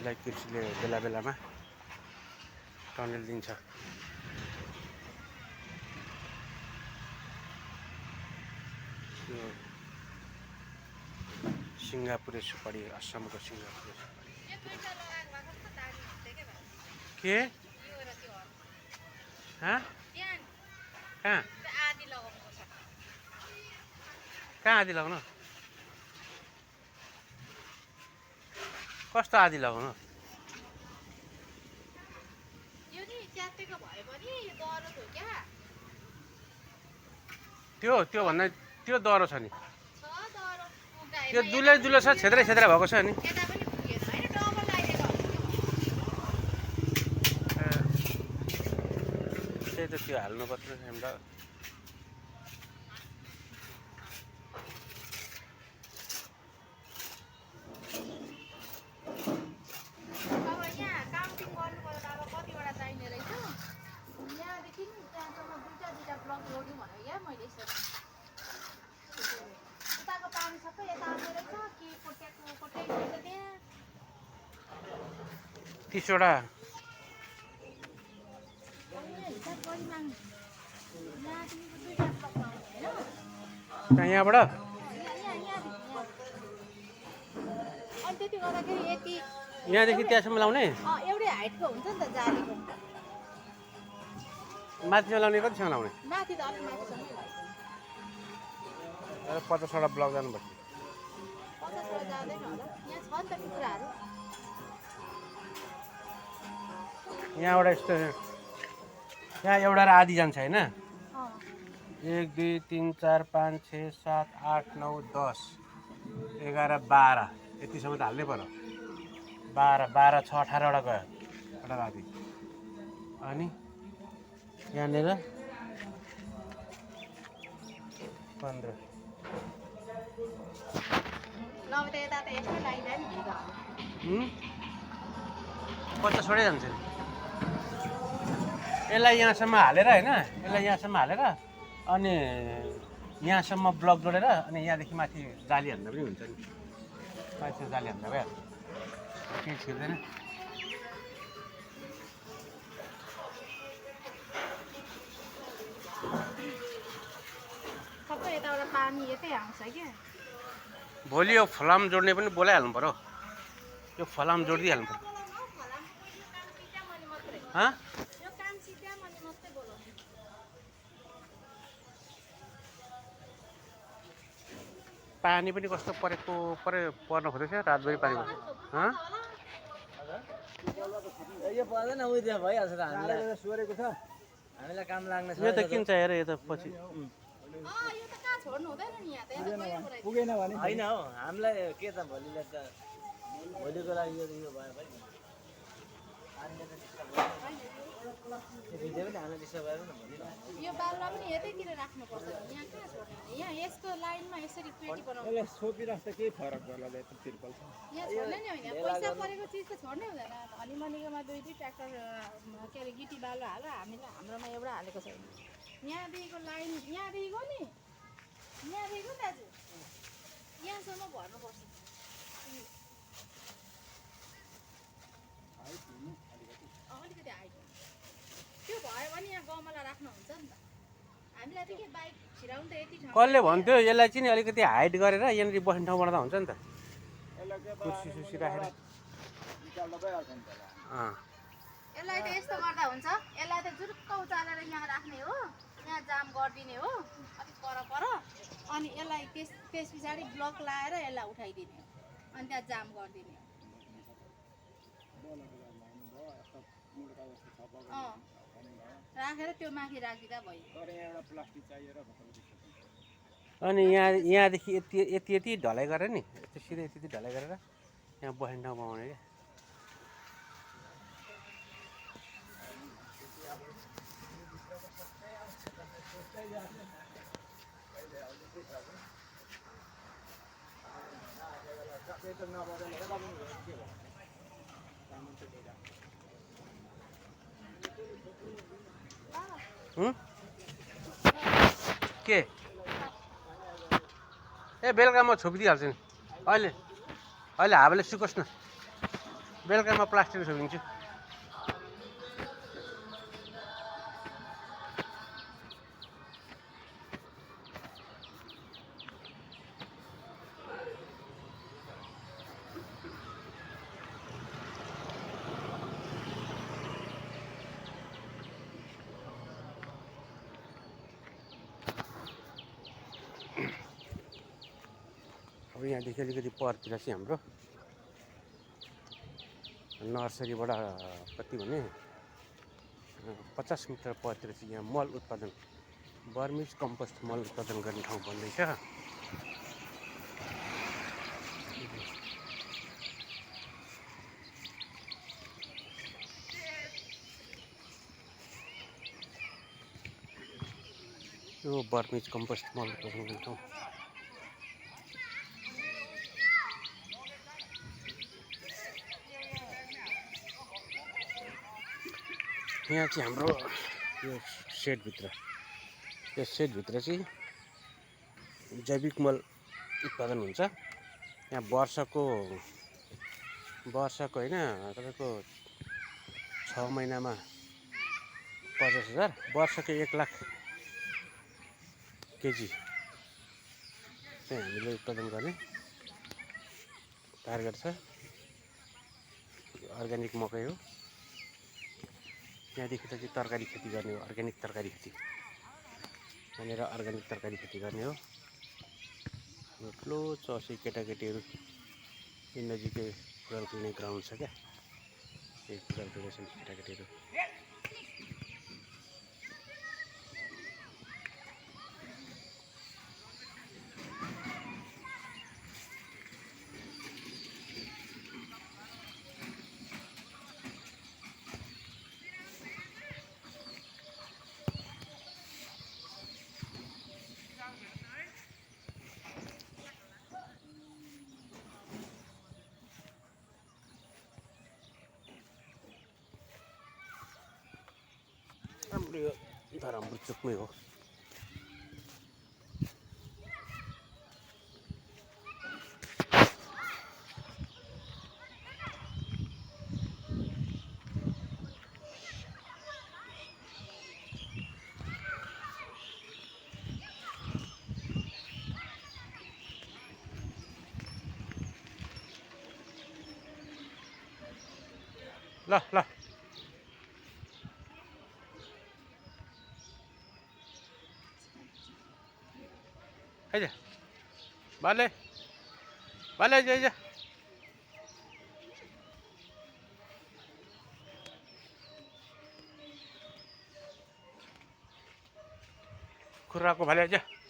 हामीलाई कृषिले बेला बेलामा टनेल दिन्छ। यो सिङ्गापुरे सुपारी, असमको सिङ्गापुरे सुपारी के कहाँ कहाँ आदि लगाउनु? कस्तो आदि लगाउनु? त्यो भन्दा त्यो दह्रो छ नि, त्यो दुलै दुलो छ, छेद्रै छेद्रा भएको छ नि। त्यही त त्यो हाल्नुपर्छ हामीलाई। तीसवटा यहाँबाट यहाँदेखि त्यहाँसम्म लाउने? एउटै हाइटको हुन्छ नि त जालीको। माथिमा लाउने कतिसँग लाउने? माथि त अलिक माथिसम्मै लाग्छ। 50वटा ब्लक जानुपर्छ। 50वटा जाँदैन होला, यहाँ छ नि त टुक्राहरू। यहाँबाट यस्तो यहाँ एउटा र आधी जान्छ होइन? 1 2 3 4 5 6 7 8 9 10 11 12 यतिसम्म त हाल्नै पर्यो। 12 6 18वटा गयो एउटा राति। अनि यहाँनिर 15 नभए त यता त यस्तै लागिँदैन नि त। 50वटै जान्छ नि। यसलाई यहाँसम्म हालेर होइन, यसलाई यहाँसम्म हालेर अनि यहाँसम्म ब्लक जोडेर अनि यहाँदेखि माथि जाली हाल्दा पनि हुन्छ नि। माथि जाली हाल्दा भइहाल्छ, केही छिर्दैन। सबै यताबाट पानी यतै आउँछ क्या। भोलि यो फलाम जोड्ने पनि बोलाइहाल्नु पर्यो। यो फलाम जोडिदिइहाल्नु पर्यो। पानी पनि कस्तो पर्न खोजेको छ रातभरि पानी पर्छ। यो पर्दैन उयो भइहाल्छ त। हामीलाई सोरेको छ, हामीलाई काम लाग्ने छ। यो त किन चाहियो र? यो त पछि पुगेन भने होइन हौ, हामीलाई के त भोलिलाई त भोलिको लागि यो भयो भाइ। यो बालुवा पनि यतैतिर राख्नुपर्छ। यहाँ कहाँ छोड्ने? यहाँ यसको लाइनमा यसरी पेटी बनाउनु। यसले सोपिराख्दा केही फरक पर्ला तिर्पल। यहाँ छोड्ने नि होइन, पैसा परेको चिज त छोड्नै हुँदैन। हनीमनीकोमा 2-2 ट्र्याक्टर के अरे गिटी बालुवा हाल, हाम्रोमा एउटा हालेको छैन। यहाँदेखिको लाइन यहाँदेखिको नि यहाँदेखिको दाजु यहाँसम्म भर्नुपर्छ। अलिकति हाइट त्यो भयो भने यहाँ गमला राख्नु हुन्छ नि त। हामीलाई त के बाइक छिराउनु त यति ठाउँ। कसले भन्थ्यो यसलाई चाहिँ नि अलिकति हाइट गरेर यहाँनिर बस्ने ठाउँ बनाउँदा हुन्छ नि त। कुर्सी सुर्सी राखेर यसलाई त यस्तो गर्दा हुन्छ। यसलाई त जुरुक्क उचालेर यहाँ राख्ने हो, यहाँ जाम गरिदिने हो अलिक पर। अनि यसलाई त्यस पछाडि ब्लक लाएर यसलाई उठाइदिने हो, अनि त्यहाँ जाम गरिदिने हो। राखेर त्यो माथि राखिदिँदा भयो। अनि यहाँदेखि यति ढलाइ गरेर नि, यस्तो सिधै यति ढलाइ गरेर यहाँ बस्ने ठाउँ बनाउने क्या। के ए बेलुका म छोपिदिइहाल्छु नि। अहिले हावाले सुकोस् न। बेलुका म प्लास्टिक छोपिदिन्छु। अब यहाँदेखि अलिकति परतिर चाहिँ हाम्रो नर्सरीबाट कति भने 50 मिटर परतिर चाहिँ यहाँ मल उत्पादन बर्मिज कम्पोस्ट मल उत्पादन गर्ने ठाउँ बन्दैछ। यो बर्मिज कम्पोस्ट मल उत्पादन गर्ने ठाउँ। यहाँ चाहिँ हाम्रो यो सेडभित्र चाहिँ जैविक मल उत्पादन हुन्छ। यहाँ वर्षको होइन तपाईँको 6 महिनामा 50,000, वर्षको 1 लाख केजी चाहिँ हामीले उत्पादन गर्ने टार्गेट छ। अर्ग्यानिक मकै हो। यहाँदेखि त चाहिँ तरकारी खेती गर्ने हो, अर्ग्यानिक तरकारी खेती। यहाँनिर अर्ग्यानिक तरकारी खेती गर्ने हो। ठुलो चौसी केटाकेटीहरू यी नजिकै फुटबल खेल्ने ग्राउन्ड छ क्या, यही फुटबल खेल्दैछन् केटाकेटीहरू। हाम्रो यो धरमपुर चोकमै हो। ल ल आइज बाले आइज खुर्राको भाले आइज।